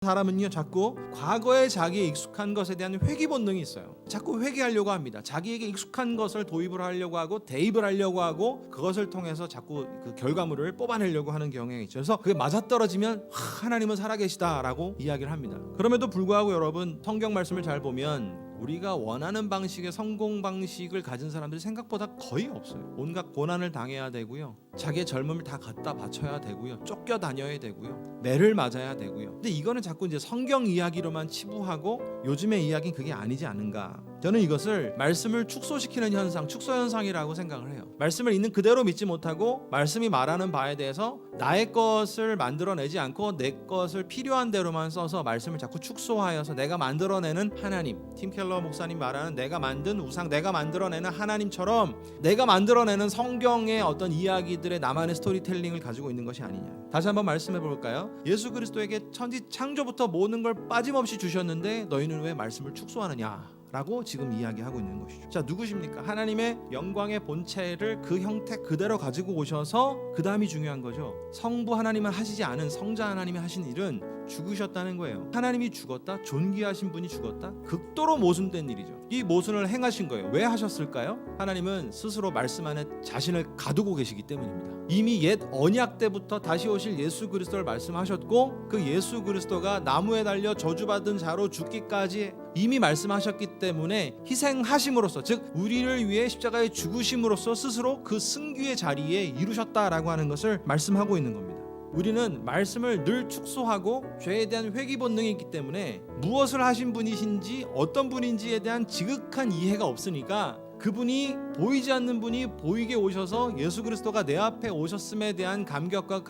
사람은요 자꾸 과거에 자기에 익숙한 것에 대한 회귀 본능이 있어요. 자꾸 회귀하려고 합니다. 자기에게 익숙한 것을 도입을 하려고 하고 대입을 하려고 하고 그것을 통해서 자꾸 그 결과물을 뽑아내려고 하는 경향이 있죠. 그래서 그게 맞아떨어지면 하나님은 살아계시다라고 이야기를 합니다. 그럼에도 불구하고 여러분 성경 말씀을 잘 보면 우리가 원하는 방식의 성공 방식을 가진 사람들이 생각보다 거의 없어요. 온갖 고난을 당해야 되고요. 자기의 젊음을 다 갖다 바쳐야 되고요. 쫓겨 다녀야 되고요. 매를 맞아야 되고요. 근데 이거는 자꾸 이제 성경 이야기로만 치부하고 요즘의 이야기는 그게 아니지 않은가. 저는 이것을 말씀을 축소시키는 현상, 축소 현상이라고 생각을 해요. 말씀을 있는 그대로 믿지 못하고 말씀이 말하는 바에 대해서 나의 것을 만들어내지 않고 내 것을 필요한 대로만 써서 말씀을 자꾸 축소하여서 내가 만들어내는 하나님, 팀 켈러 목사님 말하는 내가 만든 우상, 내가 만들어내는 하나님처럼 내가 만들어내는 성경의 어떤 이야기들의 나만의 스토리텔링을 가지고 있는 것이 아니냐. 다시 한번 말씀해 볼까요? 예수 그리스도에게 천지 창조부터 모든 걸 빠짐없이 주셨는데 너희는 왜 말씀을 축소하느냐 라고 지금 이야기하고 있는 것이죠. 자, 누구십니까? 하나님의 영광의 본체를 그 형태 그대로 가지고 오셔서 그 다음이 중요한 거죠. 성부 하나님은 하시지 않은 성자 하나님이 하신 일은 죽으셨다는 거예요. 하나님이 죽었다, 존귀하신 분이 죽었다, 극도로 모순된 일이죠. 이 모순을 행하신 거예요. 왜 하셨을까요? 하나님은 스스로 말씀 안에 자신을 가두고 계시기 때문입니다. 이미 옛 언약 때부터 다시 오실 예수 그리스도를 말씀하셨고 그 예수 그리스도가 나무에 달려 저주받은 자로 죽기까지 이미 말씀하셨기 때문에 희생하심으로써, 즉 우리를 위해 십자가에 죽으심으로써 스스로 그 승귀의 자리에 이루셨다라고 하는 것을 말씀하고 있는 겁니다. 우리는 말씀을 늘 축소하고 죄에 대한 회귀 본능이 있기 때문에 무엇을 하신 분이신지 어떤 분인지에 대한 지극한 이해가 없으니까 그분이 보이지 않는 분이 보이게 오셔서 예수 그리스도가 내 앞에 오셨음에 대한 감격과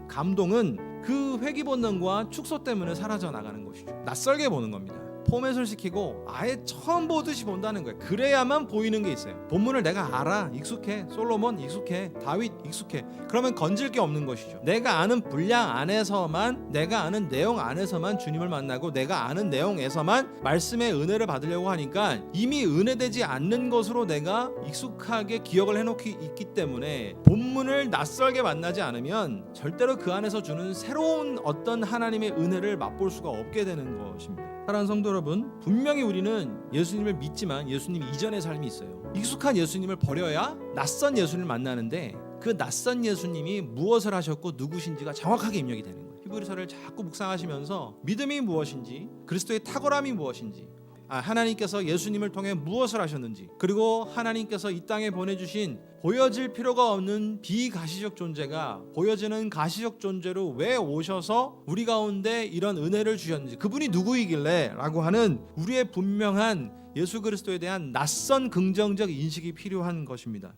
감동은 그 회귀 본능과 축소 때문에 사라져 나가는 것이죠. 낯설게 보는 겁니다. 포맷을 시키고 아예 처음 보듯이 본다는 거예요. 그래야만 보이는 게 있어요. 본문을 내가 알아, 익숙해, 솔로몬 익숙해, 다윗 익숙해. 그러면 건질 게 없는 것이죠. 내가 아는 분량 안에서만, 내가 아는 내용 안에서만 주님을 만나고 내가 아는 내용에서만 말씀의 은혜를 받으려고 하니까 이미 은혜되지 않는 것으로 내가 익숙하게 기억을 해놓기 있기 때문에 본문을 낯설게 만나지 않으면 절대로 그 안에서 주는 새로운 어떤 하나님의 은혜를 맛볼 수가 없게 되는 것입니다. 사랑하는 성도 여러분, 분명히 우리는 예수님을 믿지만 예수님 이전의 삶이 있어요. 익숙한 예수님을 버려야 낯선 예수님을 만나는데 그 낯선 예수님이 무엇을 하셨고 누구신지가 정확하게 입력이 되는 거예요. 히브리서를 자꾸 묵상하시면서 믿음이 무엇인지, 그리스도의 탁월함이 무엇인지, 하나님께서 예수님을 통해 무엇을 하셨는지, 그리고 하나님께서 이 땅에 보내주신 보여질 필요가 없는 비가시적 존재가 보여지는 가시적 존재로 왜 오셔서 우리 가운데 이런 은혜를 주셨는지, 그분이 누구이길래 라고 하는 우리의 분명한 예수 그리스도에 대한 낯선 긍정적 인식이 필요한 것입니다.